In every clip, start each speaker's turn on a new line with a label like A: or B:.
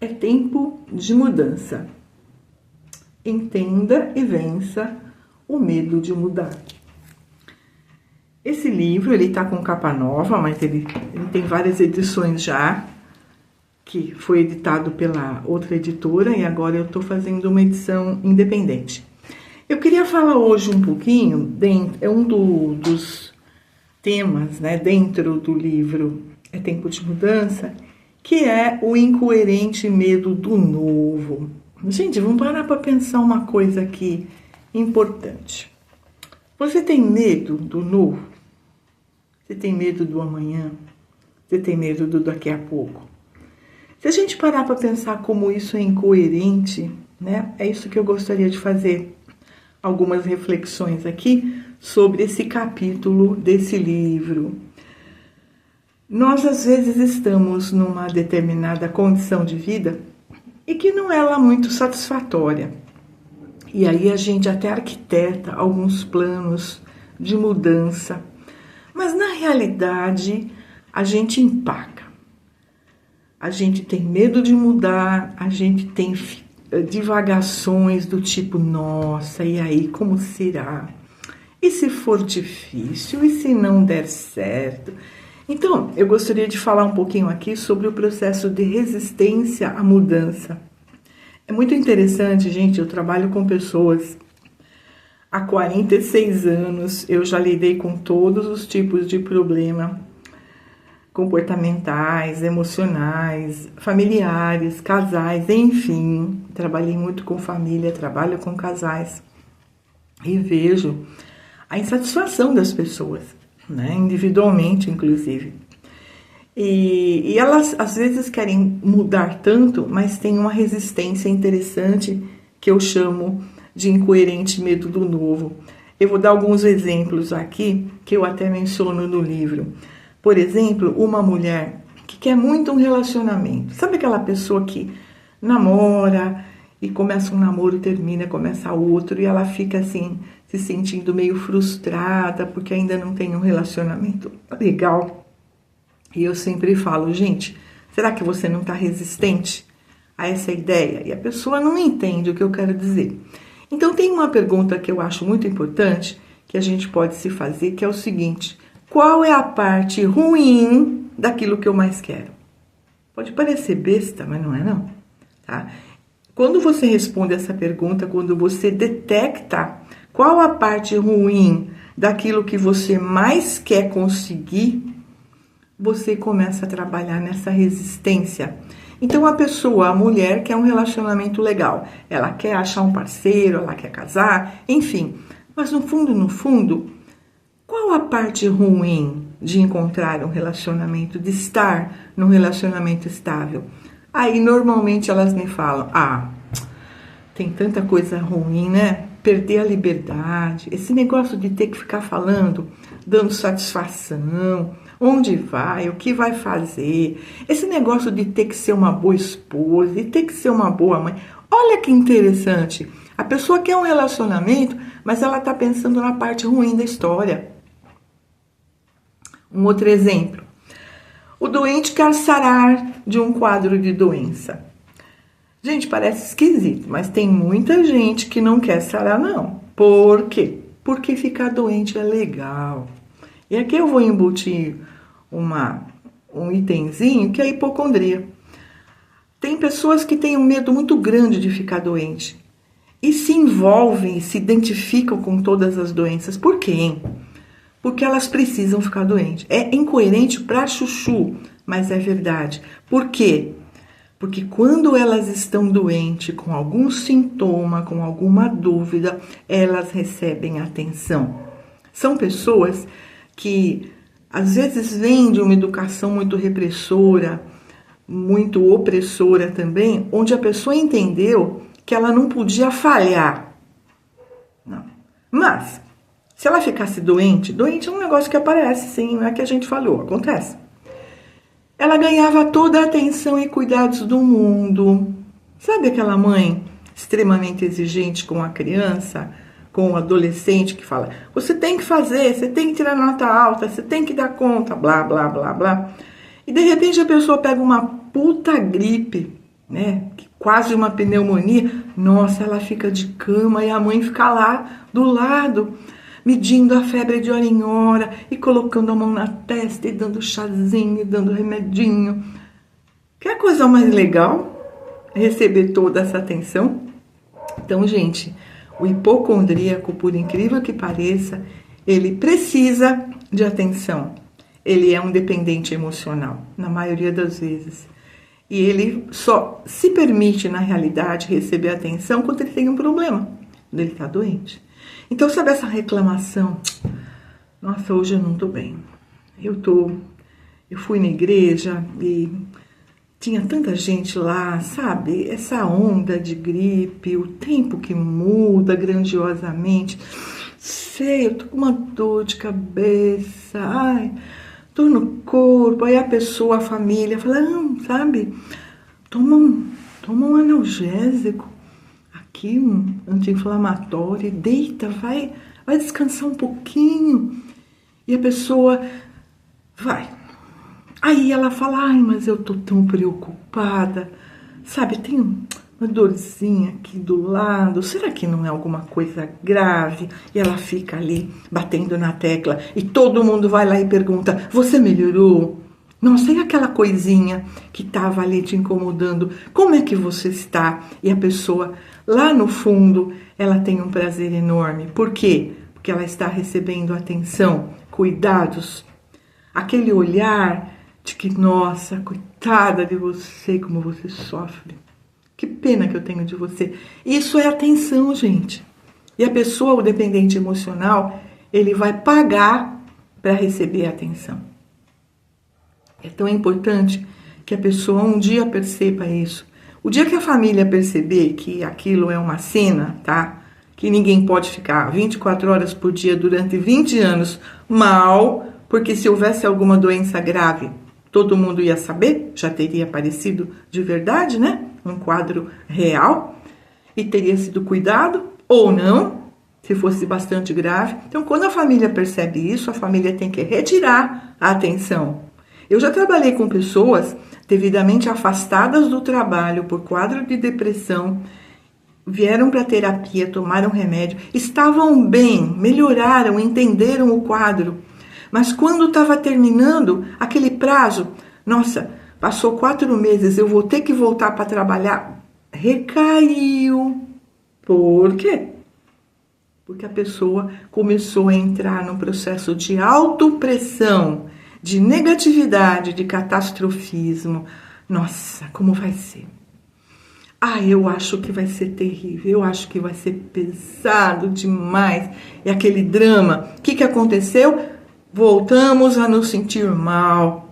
A: É tempo de mudança. Entenda e vença o medo de mudar. Esse livro, ele tá com capa nova, mas ele tem várias edições já, que foi editado pela outra editora e agora eu tô fazendo uma edição independente. Eu queria falar hoje um pouquinho, é um dos temas, né, dentro do livro É Tempo de Mudança, que é o incoerente medo do novo. Gente, vamos parar para pensar uma coisa aqui importante. Você tem medo do novo? Você tem medo do amanhã? Você tem medo do daqui a pouco? Se a gente parar para pensar como isso é incoerente, né? É isso que eu gostaria de fazer algumas reflexões aqui sobre esse capítulo desse livro. Nós, às vezes, estamos numa determinada condição de vida e que não é lá muito satisfatória. E aí a gente até arquiteta alguns planos de mudança, mas na realidade a gente empaca. A gente tem medo de mudar, a gente tem divagações do tipo, nossa, e aí como será? E se for difícil? E se não der certo? Então, eu gostaria de falar um pouquinho aqui sobre o processo de resistência à mudança. É muito interessante, gente, eu trabalho com pessoas há 46 anos, eu já lidei com todos os tipos de problema comportamentais, emocionais, familiares, casais, enfim. Trabalhei muito com família, trabalho com casais e vejo a insatisfação das pessoas, né, individualmente, inclusive. E elas, às vezes, querem mudar tanto, mas tem uma resistência interessante que eu chamo de incoerente medo do novo. Eu vou dar alguns exemplos aqui, que eu até menciono no livro. Por exemplo, uma mulher que quer muito um relacionamento. Sabe aquela pessoa que namora e começa um namoro, termina, começa outro, e ela fica assim, se sentindo meio frustrada porque ainda não tem um relacionamento legal. E eu sempre falo, gente, será que você não está resistente a essa ideia? E a pessoa não entende o que eu quero dizer. Então tem uma pergunta que eu acho muito importante, que a gente pode se fazer, que é o seguinte: qual é a parte ruim daquilo que eu mais quero? Pode parecer besta, mas não é não, tá? Quando você responde essa pergunta, quando você detecta qual a parte ruim daquilo que você mais quer conseguir, você começa a trabalhar nessa resistência. Então a pessoa, a mulher, quer um relacionamento legal. Ela quer achar um parceiro, ela quer casar, enfim. Mas no fundo, qual a parte ruim de encontrar um relacionamento, de estar num relacionamento estável? Aí normalmente elas me falam, tem tanta coisa ruim, né? Perder a liberdade, esse negócio de ter que ficar falando, dando satisfação, onde vai, o que vai fazer, esse negócio de ter que ser uma boa esposa, de ter que ser uma boa mãe. Olha que interessante, a pessoa quer um relacionamento, mas ela está pensando na parte ruim da história. Um outro exemplo, o doente quer sarar de um quadro de doença. Gente, parece esquisito, mas tem muita gente que não quer sarar, não. Por quê? Porque ficar doente é legal. E aqui eu vou embutir um itemzinho que é a hipocondria. Tem pessoas que têm um medo muito grande de ficar doente e se envolvem, se identificam com todas as doenças. Por quê, hein? Porque elas precisam ficar doentes. É incoerente pra chuchu, mas é verdade. Por quê? Porque quando elas estão doentes, com algum sintoma, com alguma dúvida, elas recebem atenção. São pessoas que às vezes vêm de uma educação muito repressora, muito opressora também, onde a pessoa entendeu que ela não podia falhar. Não. Mas, se ela ficasse doente é um negócio que aparece, sim, não é que a gente falou, acontece. Ela ganhava toda a atenção e cuidados do mundo. Sabe aquela mãe extremamente exigente com a criança, com o adolescente que fala, você tem que fazer, você tem que tirar nota alta, você tem que dar conta, blá, blá, blá, blá. E de repente a pessoa pega uma puta gripe né? Quase uma pneumonia. Nossa, ela fica de cama e a mãe fica lá do lado, medindo a febre de hora em hora e colocando a mão na testa e dando chazinho e dando remedinho. Quer coisa mais legal? Receber toda essa atenção? Então, gente, o hipocondríaco, por incrível que pareça, ele precisa de atenção. Ele é um dependente emocional, na maioria das vezes. E ele só se permite, na realidade, receber atenção quando ele tem um problema, quando ele está doente. Então, sabe essa reclamação? Nossa, hoje eu não estou bem. Eu fui na igreja e tinha tanta gente lá, sabe? Essa onda de gripe, o tempo que muda grandiosamente. Sei, eu tô com uma dor de cabeça, ai, dor no corpo. Aí a pessoa, a família, fala, não, sabe? Toma um analgésico, aqui um anti-inflamatório, deita, vai descansar um pouquinho. E a pessoa vai. Aí ela fala, ai, mas eu tô tão preocupada, sabe, tem uma dorzinha aqui do lado, será que não é alguma coisa grave? E ela fica ali, batendo na tecla, e todo mundo vai lá e pergunta, você melhorou? Nossa, e aquela coisinha que tava ali te incomodando, como é que você está? E a pessoa, lá no fundo, ela tem um prazer enorme. Por quê? Porque ela está recebendo atenção, cuidados, aquele olhar de que, nossa, coitada de você, como você sofre. Que pena que eu tenho de você. Isso é atenção, gente. E a pessoa, o dependente emocional, ele vai pagar para receber atenção. É tão importante que a pessoa um dia perceba isso. O dia que a família perceber que aquilo é uma cena, tá? Que ninguém pode ficar 24 horas por dia durante 20 anos mal, porque se houvesse alguma doença grave, todo mundo ia saber, já teria aparecido de verdade, né? Um quadro real e teria sido cuidado, ou não, se fosse bastante grave. Então, quando a família percebe isso, a família tem que retirar a atenção. Eu já trabalhei com pessoas devidamente afastadas do trabalho por quadro de depressão, vieram para terapia, tomaram remédio, estavam bem, melhoraram, entenderam o quadro. Mas quando estava terminando aquele prazo, nossa, passou 4 meses, eu vou ter que voltar para trabalhar, recaiu. Por quê? Porque a pessoa começou a entrar num processo de autopressão, de negatividade, de catastrofismo. Nossa, como vai ser? Ah, eu acho que vai ser terrível, eu acho que vai ser pesado demais. E aquele drama, o que aconteceu? Voltamos a nos sentir mal.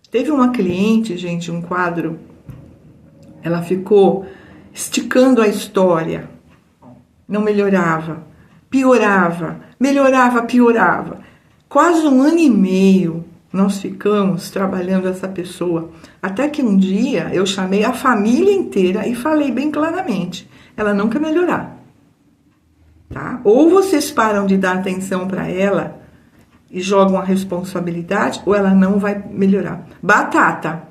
A: Teve uma cliente, gente, um quadro, ela ficou esticando a história, não melhorava, piorava, melhorava, piorava. Quase 1 ano e meio nós ficamos trabalhando essa pessoa, até que um dia eu chamei a família inteira e falei bem claramente, ela não quer melhorar, tá? Ou vocês param de dar atenção para ela e jogam a responsabilidade, ou ela não vai melhorar. Batata.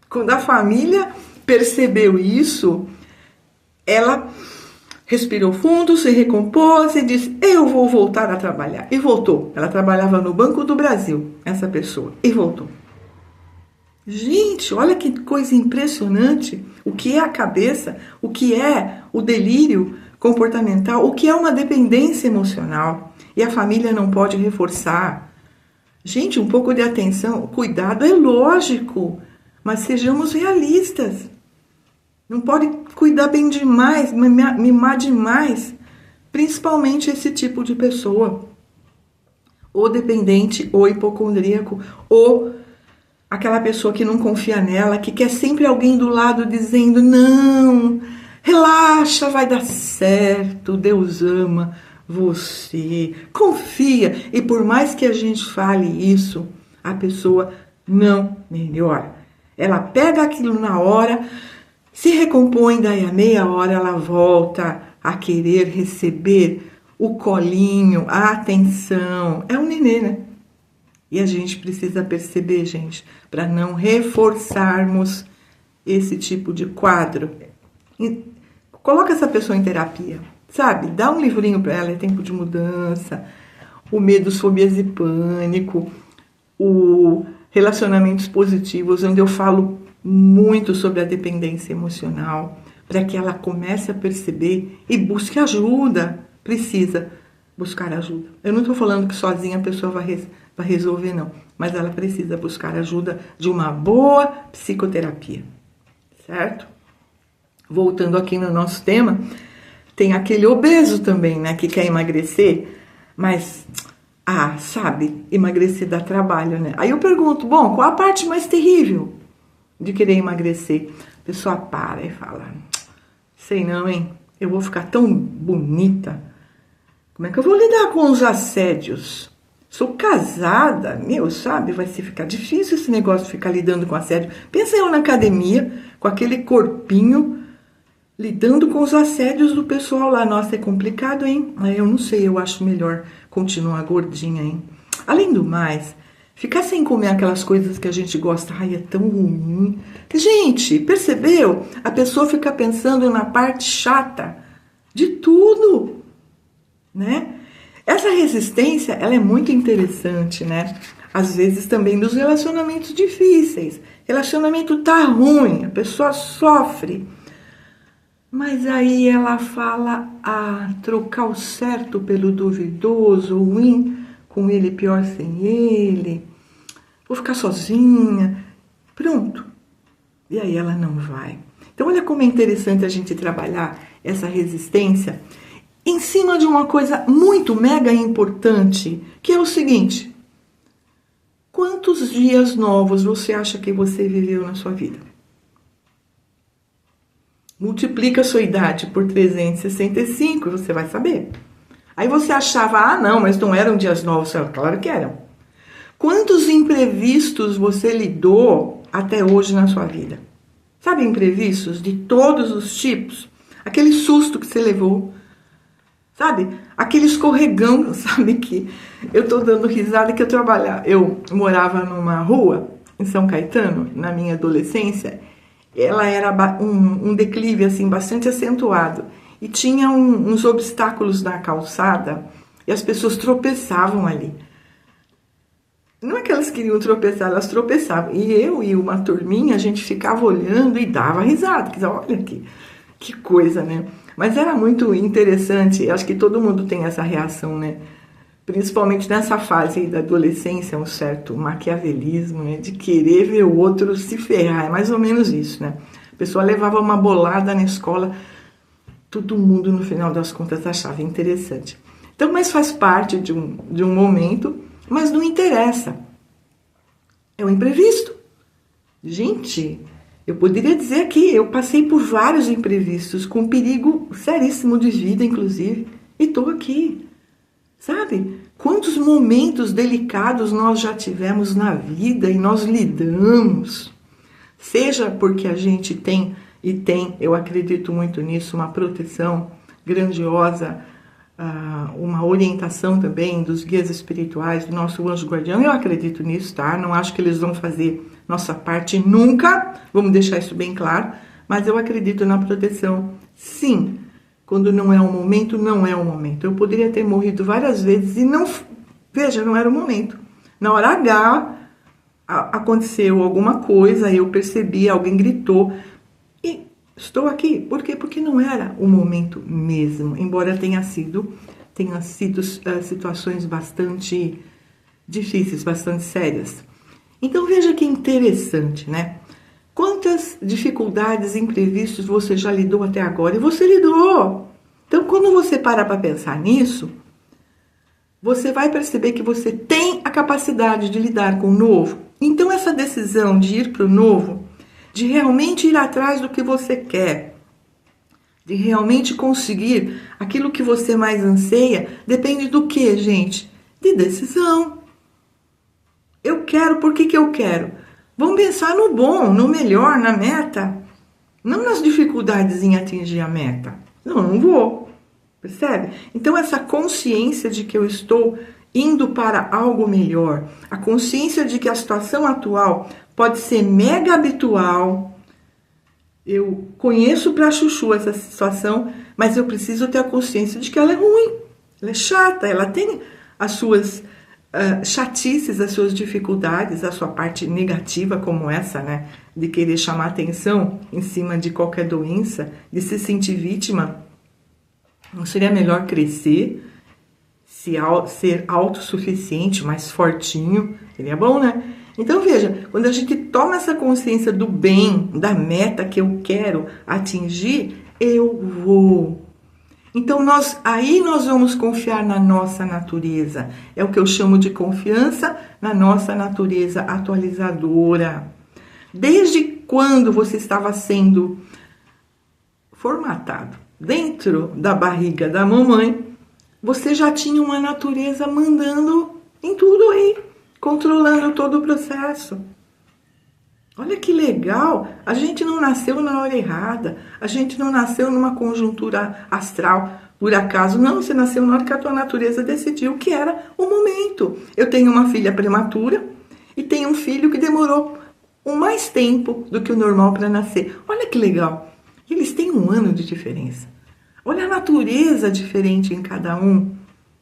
A: Quando a família percebeu isso, ela respirou fundo, se recompôs e disse, eu vou voltar a trabalhar. E voltou. Ela trabalhava no Banco do Brasil, essa pessoa. E voltou. Gente, olha que coisa impressionante. O que é a cabeça, o que é o delírio comportamental, o que é uma dependência emocional. E a família não pode reforçar. Gente, um pouco de atenção, cuidado é lógico, mas sejamos realistas. Não pode cuidar bem demais, mimar demais, principalmente esse tipo de pessoa. Ou dependente, ou hipocondríaco, ou aquela pessoa que não confia nela, que quer sempre alguém do lado dizendo, não, relaxa, vai dar certo, Deus ama você, confia. E por mais que a gente fale isso, a pessoa não melhora. Ela pega aquilo na hora, se recompõe, daí a meia hora ela volta a querer receber o colinho, a atenção. É um nenê, né? E a gente precisa perceber, gente, para não reforçarmos esse tipo de quadro, coloca essa pessoa em terapia, sabe? Dá um livrinho para ela, É Tempo de Mudança, o Medo, Fobias e Pânico, o Relacionamentos Positivos, onde eu falo muito sobre a dependência emocional, para que ela comece a perceber e busque ajuda. Precisa buscar ajuda. Eu não estou falando que sozinha a pessoa vai resolver, não. Mas ela precisa buscar ajuda de uma boa psicoterapia. Certo? Voltando aqui no nosso tema, tem aquele obeso também, né? Que quer emagrecer, mas, sabe, emagrecer dá trabalho, né? Aí eu pergunto, bom, qual a parte mais terrível de querer emagrecer? A pessoa para e fala, sei não, hein? Eu vou ficar tão bonita. Como é que eu vou lidar com os assédios? Sou casada, sabe? Vai ficar difícil esse negócio de ficar lidando com assédio. Pensa eu na academia, com aquele corpinho, lidando com os assédios do pessoal lá. Nossa, é complicado, hein? Eu não sei, eu acho melhor continuar gordinha, hein? Além do mais, ficar sem comer aquelas coisas que a gente gosta, é tão ruim. Gente, percebeu? A pessoa fica pensando na parte chata de tudo, né? Essa resistência, ela é muito interessante, né? Às vezes também nos relacionamentos difíceis. Relacionamento tá ruim, a pessoa sofre. Mas aí ela fala, trocar o certo pelo duvidoso, o ruim com ele, pior sem ele. Vou ficar sozinha. Pronto. E aí ela não vai. Então olha como é interessante a gente trabalhar essa resistência em cima de uma coisa muito mega importante, que é o seguinte: quantos dias novos você acha que você viveu na sua vida? Multiplica a sua idade por 365 e você vai saber. Aí você achava, não, mas não eram dias novos. Claro que eram. Quantos imprevistos você lidou até hoje na sua vida? Sabe, imprevistos de todos os tipos? Aquele susto que você levou, sabe? Aquele escorregão, sabe, que eu tô dando risada que eu morava numa rua em São Caetano, na minha adolescência. Ela era um declive assim bastante acentuado e tinha uns obstáculos na calçada e as pessoas tropeçavam ali. Não é que elas queriam tropeçar, elas tropeçavam. E eu e uma turminha, a gente ficava olhando e dava risada. Quer dizer, olha que coisa, né? Mas era muito interessante, acho que todo mundo tem essa reação, né? Principalmente nessa fase aí da adolescência, um certo maquiavelismo, né? De querer ver o outro se ferrar, é mais ou menos isso, né? A pessoa levava uma bolada na escola, todo mundo no final das contas achava interessante. Então, mas faz parte de um momento, mas não interessa. É um imprevisto. Gente, eu poderia dizer que eu passei por vários imprevistos, com perigo seríssimo de vida, inclusive, e estou aqui. Sabe? Quantos momentos delicados nós já tivemos na vida e nós lidamos. Seja porque a gente tem, eu acredito muito nisso, uma proteção grandiosa, uma orientação também dos guias espirituais, do nosso anjo guardião. Eu acredito nisso, tá? Não acho que eles vão fazer nossa parte nunca, vamos deixar isso bem claro, mas eu acredito na proteção, sim. Quando não é o momento, não é o momento. Eu poderia ter morrido várias vezes e não era o momento. Na hora H, aconteceu alguma coisa, eu percebi, alguém gritou e estou aqui. Por quê? Porque não era o momento mesmo, embora tenha sido situações bastante difíceis, bastante sérias. Então veja que interessante, né? Quantas dificuldades, imprevistos você já lidou até agora? E você lidou. Então, quando você parar para pensar nisso, você vai perceber que você tem a capacidade de lidar com o novo. Então, essa decisão de ir para o novo, de realmente ir atrás do que você quer, de realmente conseguir aquilo que você mais anseia, depende do que, gente? De decisão. Eu quero, por que eu quero? Vamos pensar no bom, no melhor, na meta. Não nas dificuldades em atingir a meta. Não vou. Percebe? Então, essa consciência de que eu estou indo para algo melhor, a consciência de que a situação atual pode ser mega habitual, Eu conheço pra chuchu essa situação, mas eu preciso ter a consciência de que ela é ruim, ela é chata, ela tem as suas chatices, as suas dificuldades, a sua parte negativa como essa, né? De querer chamar atenção em cima de qualquer doença, de se sentir vítima. Não seria melhor crescer, ser autossuficiente, mais fortinho? Seria bom, né? Então veja, quando a gente toma essa consciência do bem, da meta que eu quero atingir, eu vou. Então aí nós vamos confiar na nossa natureza. É o que eu chamo de confiança na nossa natureza atualizadora. Desde quando você estava sendo formatado dentro da barriga da mamãe, você já tinha uma natureza mandando em tudo aí, controlando todo o processo. Olha que legal, a gente não nasceu na hora errada, a gente não nasceu numa conjuntura astral, por acaso, não, você nasceu na hora que a tua natureza decidiu que era o momento. Eu tenho uma filha prematura e tenho um filho que demorou mais tempo do que o normal para nascer. Olha que legal, eles têm 1 ano de diferença. Olha a natureza diferente em cada um,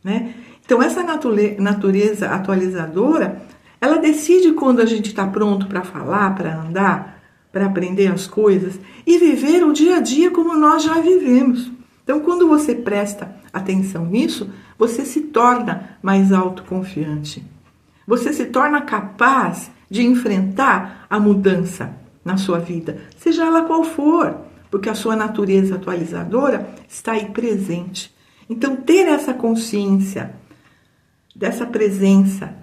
A: né? Então essa natureza atualizadora, ela decide quando a gente está pronto para falar, para andar, para aprender as coisas e viver o dia a dia como nós já vivemos. Então, quando você presta atenção nisso, você se torna mais autoconfiante. Você se torna capaz de enfrentar a mudança na sua vida, seja ela qual for, porque a sua natureza atualizadora está aí presente. Então, ter essa consciência dessa presença,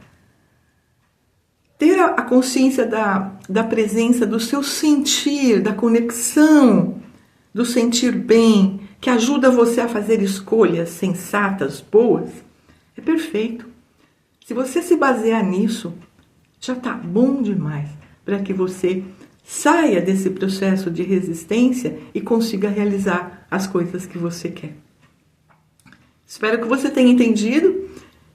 A: ter a consciência da presença do seu sentir, da conexão, do sentir bem, que ajuda você a fazer escolhas sensatas, boas, é perfeito. Se você se basear nisso, já está bom demais para que você saia desse processo de resistência e consiga realizar as coisas que você quer. Espero que você tenha entendido,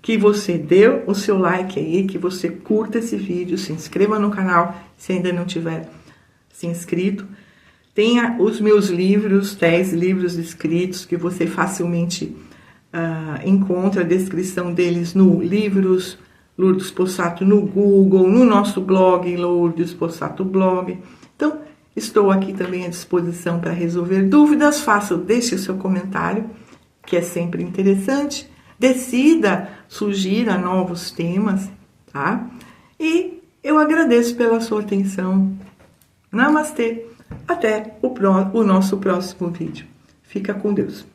A: que você dê o seu like aí, que você curta esse vídeo, se inscreva no canal se ainda não tiver se inscrito. Tenha os meus livros, 10 livros escritos, que você facilmente encontra a descrição deles no Livros Lourdes Possato no Google, no nosso blog, Lourdes Possato Blog. Então, estou aqui também à disposição para resolver dúvidas. Deixe o seu comentário, que é sempre interessante. Decida, sugira novos temas, tá? E eu agradeço pela sua atenção. Namastê! Até o nosso próximo vídeo. Fica com Deus.